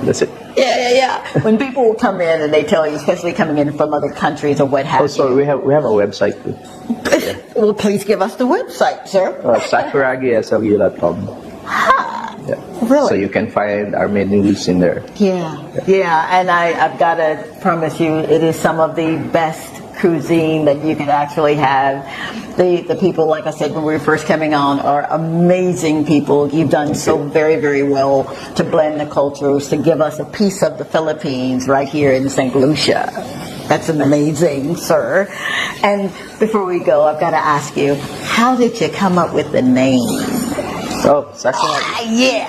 That's it. Yeah. When people come in and they tell you, especially coming in from other countries or what have you. So we have a website too. Well, please give us the website, sir. SakuragiSLU.com. Really? So you can find our menus in there. Yeah. And I've got to promise you, it is some of the best cuisine that you can actually have. The people, like I said when we were first coming on, are amazing people. You've done so very, very well to blend the cultures, to give us a piece of the Philippines right here in Saint Lucia. That's amazing, sir. And before we go, I've got to ask you, how did you come up with the name? Oh, Sakuragi.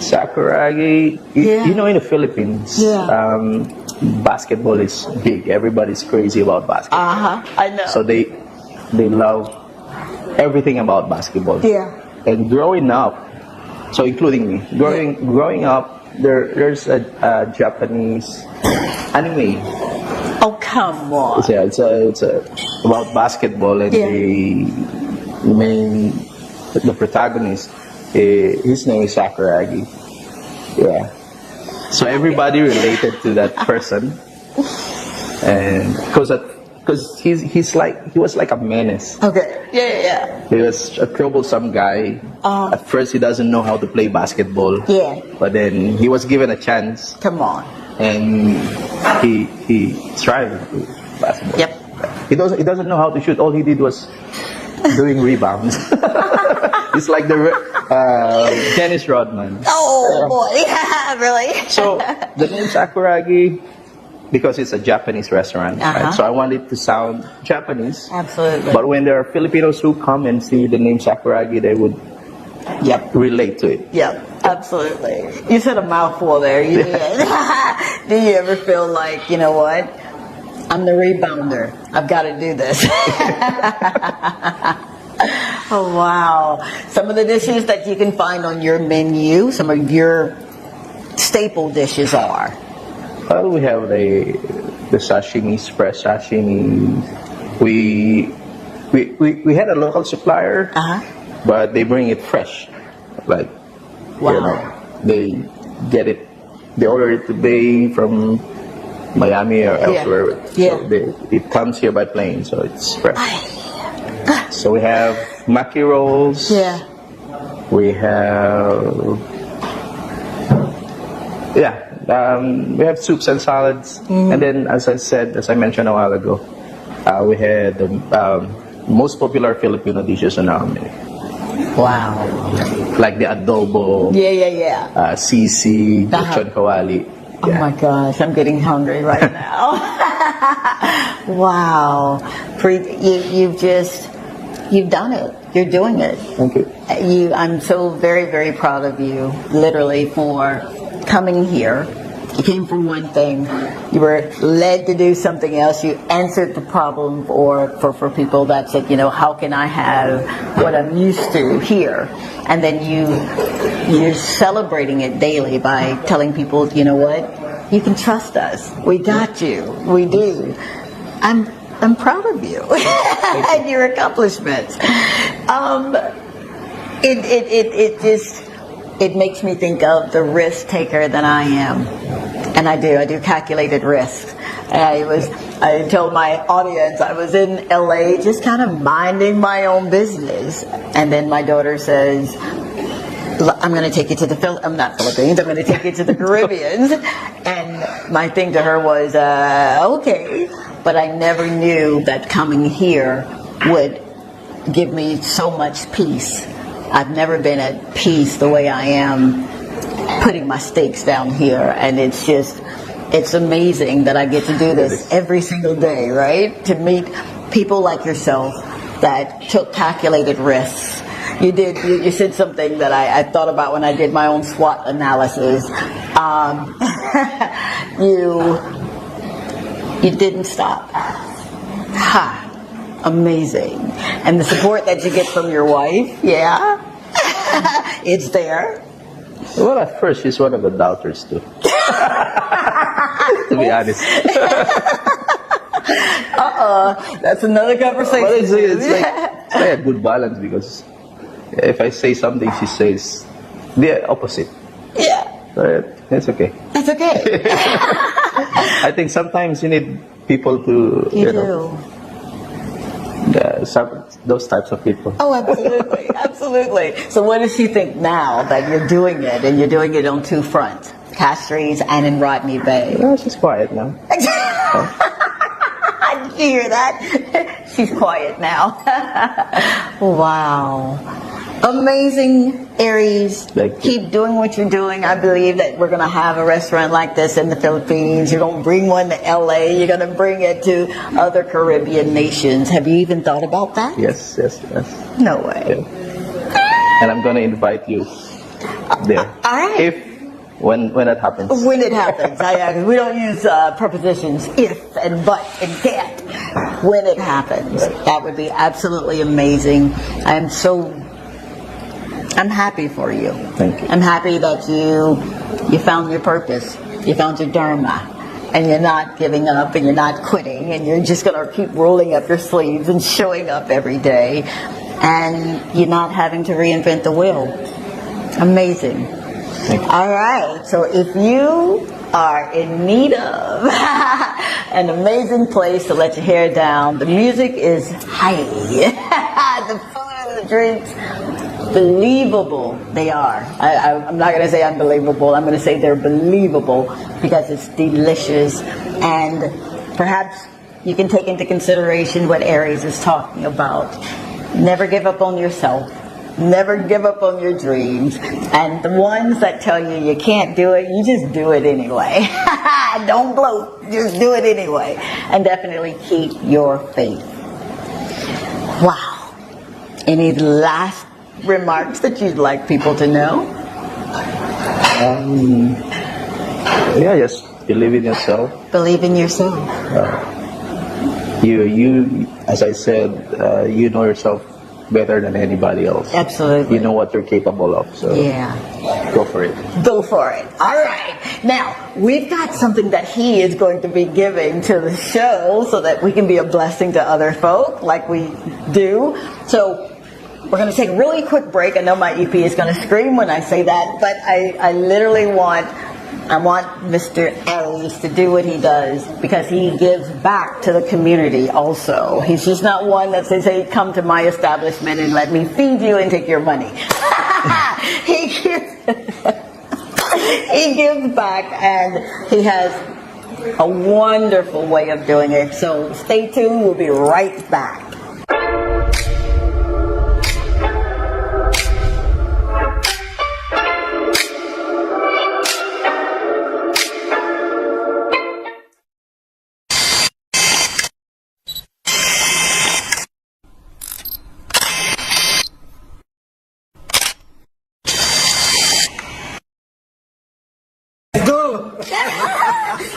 Sakuragi, you know, in the Philippines, basketball is big. Everybody's crazy about basketball. I know. So they love everything about basketball. And growing up, so including me, growing up, there's a Japanese anime. Oh, come on. It's about basketball, and the protagonist, his name is Sakuragi. So everybody related to that person, and because he was like a menace. He was a troublesome guy. At first, he doesn't know how to play basketball. But then he was given a chance. Come on. And he thrived with basketball. He doesn't know how to shoot. All he did was doing rebounds. It's like the Dennis Rodman. Oh boy, really? So the name Sakuragi, because it's a Japanese restaurant, right? So I want it to sound Japanese. Absolutely. But when there are Filipinos who come and see the name Sakuragi, they would relate to it. Absolutely. You said a mouthful there. You did. Do you ever feel like, you know what? I'm the rebounder. I've got to do this. Oh, wow. Some of the dishes that you can find on your menu, some of your staple dishes are? Well, we have the sashimis, fresh sashimi. We had a local supplier, but they bring it fresh. Like, you know, they get it, they order it today from Miami or elsewhere. So it comes here by plane, so it's fresh. So we have maki rolls. We have we have soups and salads. And then, as I mentioned a while ago, we had the most popular Filipino dishes on our menu. Wow. Like the adobo. Sisi, lechon kawali. Oh my gosh, I'm getting hungry right now. Wow. You've done it. You're doing it. Thank you. I'm so very, very proud of you, literally, for coming here. You came for one thing. You were led to do something else. You answered the problem for people that said, you know, how can I have what I'm used to here? And then you're celebrating it daily by telling people, you know what? You can trust us. We got you. We do. I'm proud of you and your accomplishments. It makes me think of the risk taker that I am, and I do calculated risks. I told my audience I was in LA just kind of minding my own business, and then my daughter says, I'm going to take you to the Philippines. I'm going to take you to the Caribbean. And my thing to her was, okay. But I never knew that coming here would give me so much peace. I've never been at peace the way I am putting my stakes down here. And it's amazing that I get to do this every single day, right? To meet people like yourself that took calculated risks You did. You said something that I thought about when I did my own SWOT analysis. You didn't stop. Ha! Amazing. And the support that you get from your wife, yeah, it's there. Well, at first, she's one of the doubters too. To be honest. That's another conversation. But it's like a good balance, because if I say something, she says the opposite. Yeah. So it's okay. That's okay. I think sometimes you need people to, you know, those types of people. Oh, absolutely. Absolutely. So what does she think now that you're doing it, and you're doing it on two fronts, Castries and in Rodney Bay? No, she's quiet now. Did you hear that? She's quiet now. Wow. Amazing, Aries. Keep doing what you're doing. I believe that we're going to have a restaurant like this in the Philippines. You're going to bring one to LA. You're going to bring it to other Caribbean nations. Have you even thought about that? Yes. No way. Yeah. And I'm going to invite you there. All right. When that happens. When it happens. We don't use prepositions if and but and can't. When it happens. That would be absolutely amazing. I'm happy for you. Thank you. I'm happy that you found your purpose. You found your dharma. And you're not giving up, and you're not quitting, and you're just going to keep rolling up your sleeves and showing up every day. And you're not having to reinvent the wheel. Amazing. All right. So if you are in need of an amazing place to let your hair down, the music is high. The food and the drinks, believable they are. I'm not going to say unbelievable. I'm going to say they're believable, because it's delicious. And perhaps you can take into consideration what Aries is talking about. Never give up on yourself. Never give up on your dreams. And the ones that tell you can't do it, you just do it anyway. Don't bloat. Just do it anyway. And definitely keep your faith. Wow. Any last remarks that you'd like people to know? Just believe in yourself. Believe in yourself. You, as I said, you know yourself better than anybody else. Absolutely. You know what you're capable of. So yeah. Go for it. Go for it. All right. Now, we've got something that he is going to be giving to the show so that we can be a blessing to other folk like we do. So we're going to take a really quick break. I know my EP is going to scream when I say that, but I literally want Mr. Aries to do what he does, because he gives back to the community also. He's just not one that says, hey, come to my establishment and let me feed you and take your money. He gives back, and he has a wonderful way of doing it. So stay tuned. We'll be right back.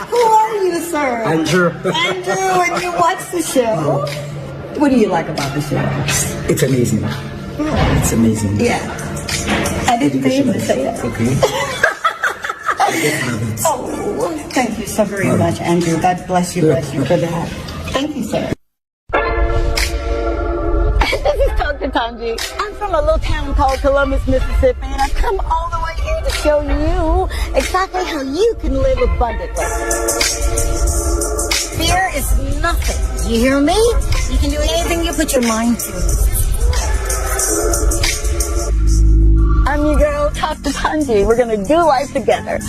Who are you, sir? Andrew. Andrew, and you watch the show. What do you like about the show? It's amazing. It's amazing. Yeah. I didn't mean to say that. Okay. Oh, thank you so very much, Andrew. God bless you for that. Thank you, sir. This is Dr. Tongie. I'm from a little town called Columbus, Mississippi, and I've come all the way here to show you exactly how you can live abundantly. Fear is nothing. You hear me? You can do anything you put your mind to. I'm your girl, Dr. Tongie. We're going to do life together.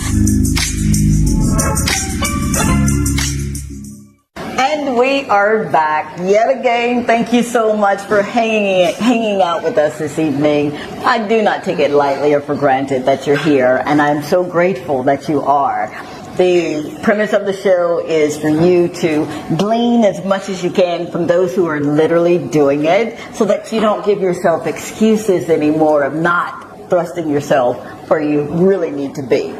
And we are back yet again. Thank you so much for hanging out with us this evening. I do not take it lightly or for granted that you're here, and I'm so grateful that you are. The premise of the show is for you to glean as much as you can from those who are literally doing it, so that you don't give yourself excuses anymore of not thrusting yourself where you really need to be.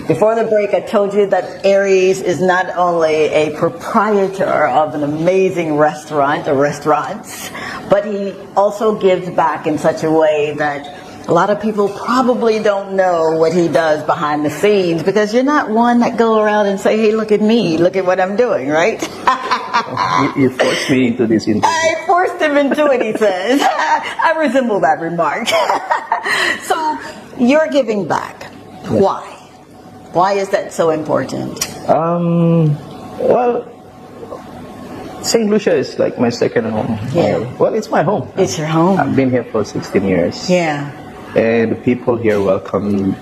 Before the break, I told you that Aries is not only a proprietor of an amazing restaurant or restaurants, but he also gives back in such a way that a lot of people probably don't know what he does behind the scenes, because you're not one that go around and say, hey, look at me, look at what I'm doing, right? You forced me into this interview. I forced him into it, he says. I resemble that remark. So, you're giving back. Yes. Why? Why is that so important? Well, Saint Lucia is like my second home. Yeah. Well, it's my home. It's your home. I've been here for 16 years. Yeah. And the people here welcome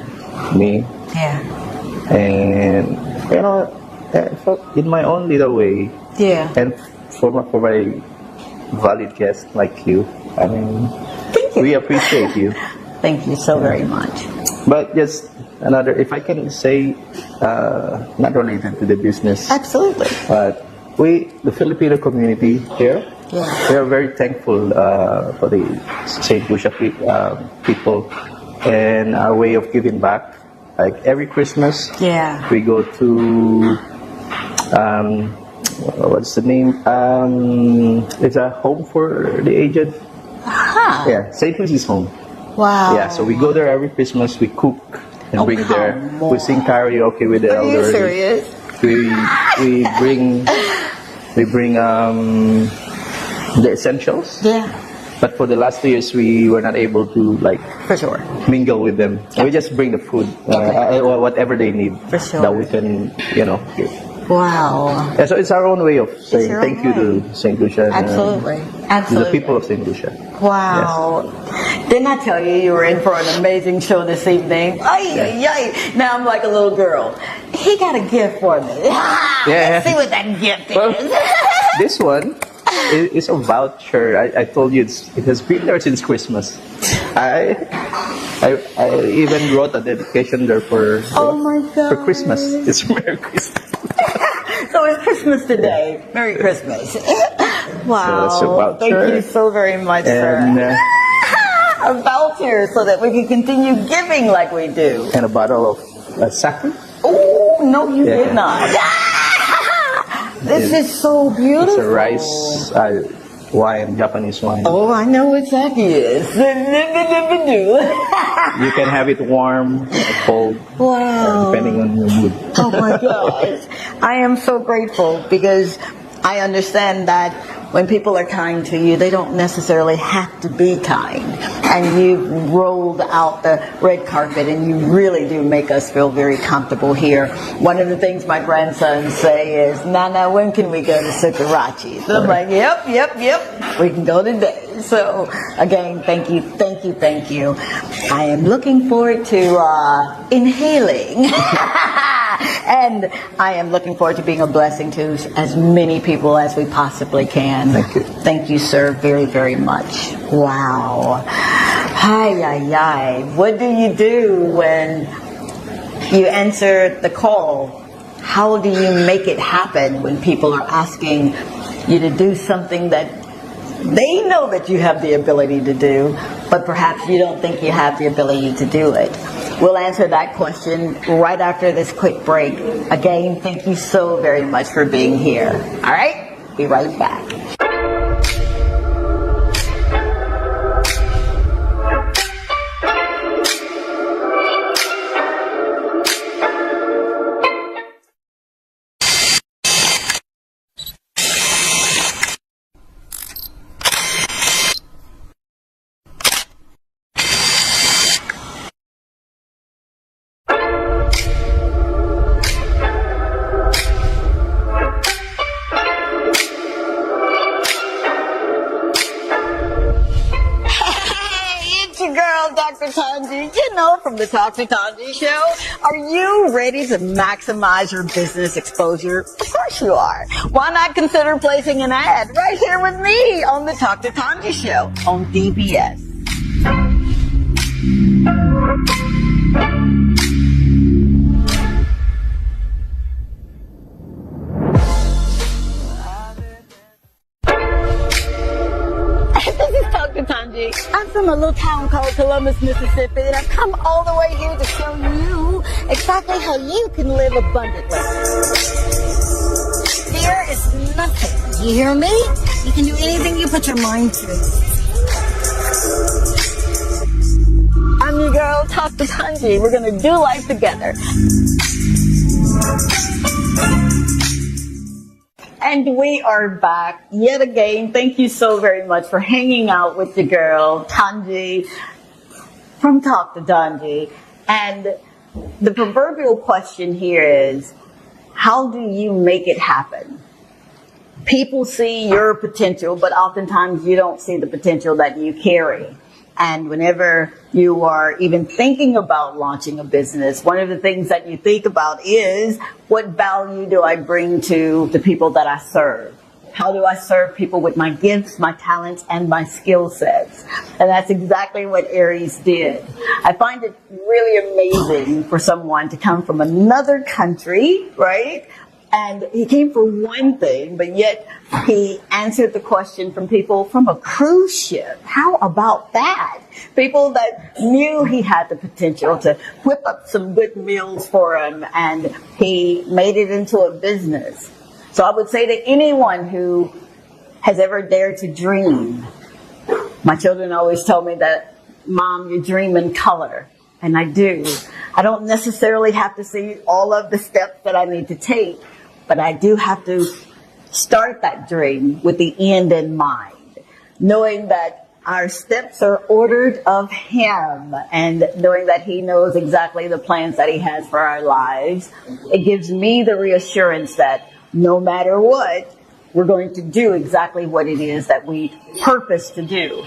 me. Yeah. And, you know, in my own little way. Yeah. And for my valued guests like you, I mean, Thank you. we appreciate you. Thank you so very much. But just another, if I can say, not related to the business. Absolutely. But the Filipino community here, we are very thankful for the Saint Lucia people and our way of giving back. Like every Christmas, we go to what's the name? It's a home for the aged. Yeah, Saint Lucia's home. Wow. Yeah, so we go there every Christmas. We cook and bring there. come We sing karaoke with the Are you elderly. serious? We bring the essentials. Yeah. But for the last 2 years, we were not able to For sure. mingle with them. Yeah. We just bring the food, or whatever they need For sure. that we can, give. Wow. Yeah, so it's our own way of saying your thank own you to Saint Lucia. And, Absolutely. to Absolutely. the people of Saint Lucia. Wow. Didn't I tell you were in for an amazing show this evening? Ay. Now I'm like a little girl. He got a gift for me. Let's see what that gift is. This one is a voucher. I told you it has been there since Christmas. I even wrote a dedication there for my God. for Christmas. It's Merry Christmas. So it's Christmas today. Merry Christmas. Wow. So it's a voucher. Thank you so very much, And sir. A voucher so that we can continue giving like we do. and a bottle of sake. Oh, no, you Yeah. did not. This is so beautiful. It's a rice wine, Japanese wine. Oh, I know what sake is. You can have it warm, cold, Wow. depending on your mood. Oh my gosh. I am so grateful because I understand that when people are kind to you, they don't necessarily have to be kind. And you've rolled out the red carpet and you really do make us feel very comfortable here. One of the things my grandsons say is, Nana, when can we go to Sukarachi? So I'm like, yep. We can go today. So again, thank you. I am looking forward to inhaling. And I am looking forward to being a blessing to as many people as we possibly can. Thank you. Thank you, sir, very, very much. Wow. Hi. What do you do when you answer the call? How do you make it happen when people are asking you to do something that they know that you have the ability to do, but perhaps you don't think you have the ability to do it? We'll answer that question right after this quick break. Again, thank you so very much for being here. All right? Be right back. Dr. Tongie, from the Talk to Tongie show. Are you ready to maximize your business exposure? Of course you are. Why not consider placing an ad right here with me on the Talk to Tongie show on DBS? from a little town called Columbus, Mississippi, and I've come all the way here to show you exactly how you can live abundantly. Fear is nothing. You hear me? You can do anything you put your mind to. I'm your girl, Talk to Tongie. We're going to do life together. And we are back yet again. Thank you so very much for hanging out with the girl, Tongie, from Talk to Tongie. And the proverbial question here is, how do you make it happen? People see your potential, but oftentimes you don't see the potential that you carry. And whenever you are even thinking about launching a business, one of the things that you think about is, what value do I bring to the people that I serve? How do I serve people with my gifts, my talents, and my skill sets? And that's exactly what Aries did. I find it really amazing for someone to come from another country, right? And he came for one thing, but yet he answered the question from people from a cruise ship. How about that? People that knew he had the potential to whip up some good meals for him, and he made it into a business. So I would say to anyone who has ever dared to dream, my children always told me that, Mom, you dream in color. And I do. I don't necessarily have to see all of the steps that I need to take, but I do have to start that dream with the end in mind, knowing that our steps are ordered of Him, and knowing that He knows exactly the plans that He has for our lives. It gives me the reassurance that no matter what, we're going to do exactly what it is that we purpose to do.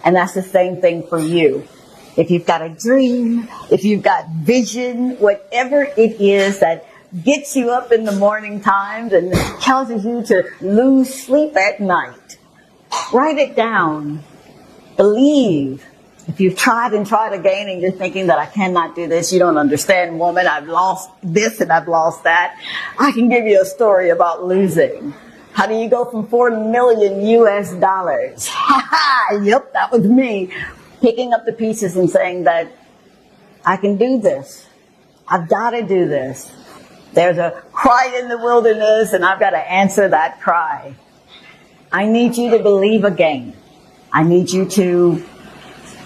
And that's the same thing for you. If you've got a dream, if you've got vision, whatever it is that gets you up in the morning times and causes you to lose sleep at night, write it down. Believe. If you've tried and tried again and you're thinking that I cannot do this, you don't understand, woman, I've lost this and I've lost that, I can give you a story about losing. How do you go from $4 million US? Yep, that was me. Picking up the pieces and saying that I can do this. I've got to do this. There's a cry in the wilderness, and I've got to answer that cry. I need you to believe again. I need you to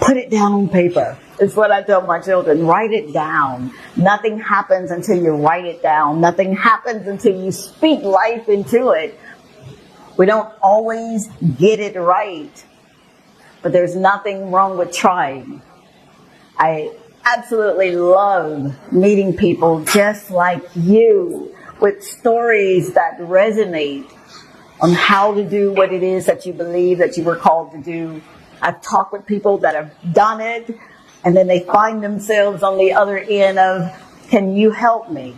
put it down on paper. It's what I tell my children. Write it down. Nothing happens until you write it down. Nothing happens until you speak life into it. We don't always get it right, but there's nothing wrong with trying. I absolutely love meeting people just like you, with stories that resonate on how to do what it is that you believe that you were called to do. I've talked with people that have done it, and then they find themselves on the other end of, can you help me?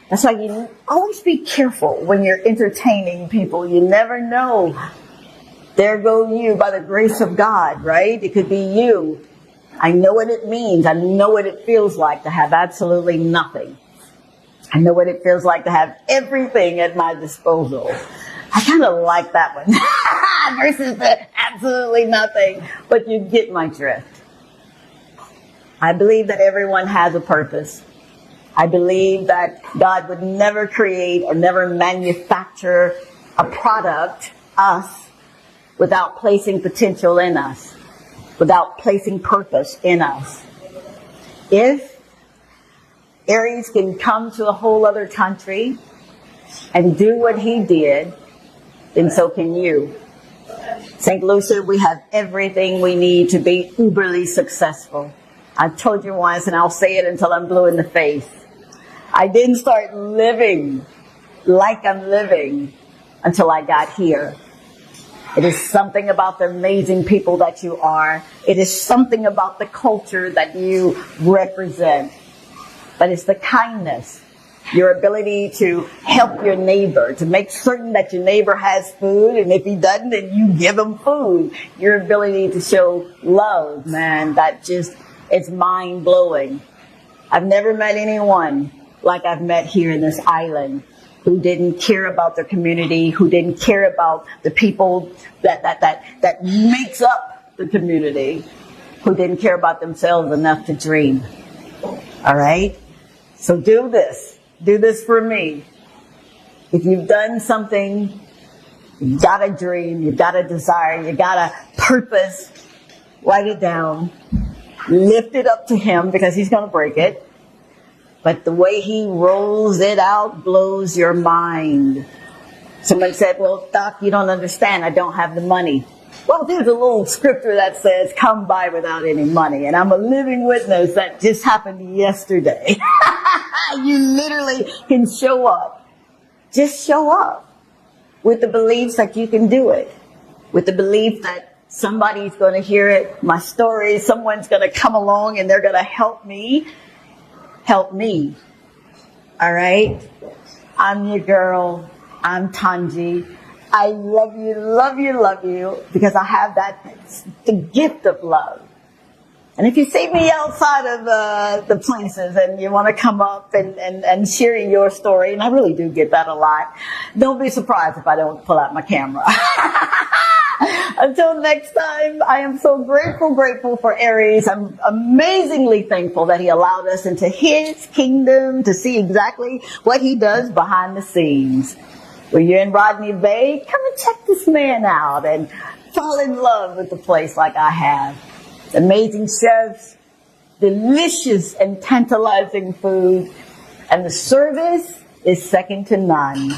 That's why you always be careful when you're entertaining people. You never know. There go you by the grace of God, right? It could be you. I know what it means. I know what it feels like to have absolutely nothing. I know what it feels like to have everything at my disposal. I kind of like that one versus the absolutely nothing, but you get my drift. I believe that everyone has a purpose. I believe that God would never create or never manufacture a product, us, without placing potential in us, without placing purpose in us. If Aries can come to a whole other country and do what he did, then so can you. Saint Lucia, we have everything we need to be uberly successful. I've told you once, and I'll say it until I'm blue in the face. I didn't start living like I'm living until I got here. It is something about the amazing people that you are. It is something about the culture that you represent. But it's the kindness, your ability to help your neighbor, to make certain that your neighbor has food, and if he doesn't, then you give him food. Your ability to show love, man, that just, it's mind-blowing. I've never met anyone like I've met here in this island who didn't care about their community, who didn't care about the people that makes up the community. who didn't care about themselves enough to dream. All right? So do this. Do this for me. If you've done something, you've got a dream, you've got a desire, you've got a purpose, write it down. Lift it up to him because he's going to break it. But the way he rolls it out blows your mind. Someone said, well, Doc, you don't understand. I don't have the money. Well, there's a little scripture that says, come by without any money. And I'm a living witness that just happened yesterday. You literally can show up. Just show up with the beliefs that you can do it. With the belief that somebody's going to hear it, my story, someone's going to come along and they're going to help me. Help me. All right? I'm your girl. I'm Tongie. I love you, love you, love you, because I have the gift of love. And if you see me outside of the places and you want to come up and share your story, and I really do get that a lot, don't be surprised if I don't pull out my camera. Until next time, I am so grateful for Aries. I'm amazingly thankful that he allowed us into his kingdom to see exactly what he does behind the scenes. When you're in Rodney Bay, come and check this man out and fall in love with the place like I have. Amazing chefs, delicious and tantalizing food, and the service is second to none.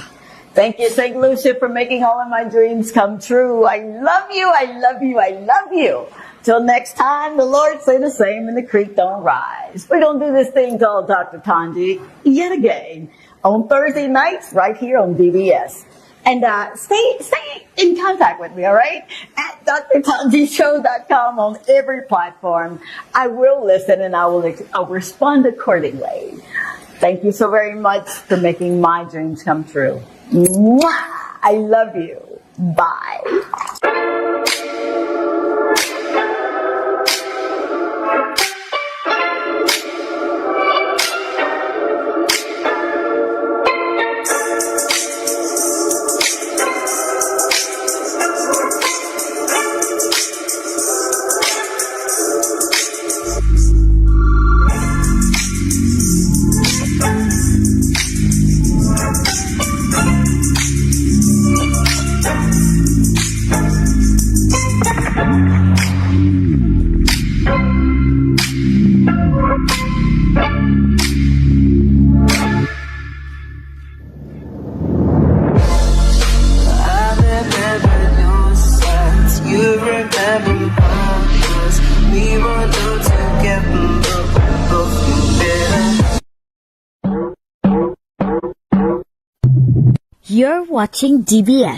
Thank you, Saint Lucia, for making all of my dreams come true. I love you, I love you, I love you. Till next time, the Lord say the same and the creek don't rise. We're going to do this thing called Dr. Tongie yet again on Thursday nights right here on DBS. And stay in contact with me, all right? At drtongieshow.com on every platform. I will listen and I'll respond accordingly. Thank you so very much for making my dreams come true. Mwah! I love you. Bye. You're watching DBS.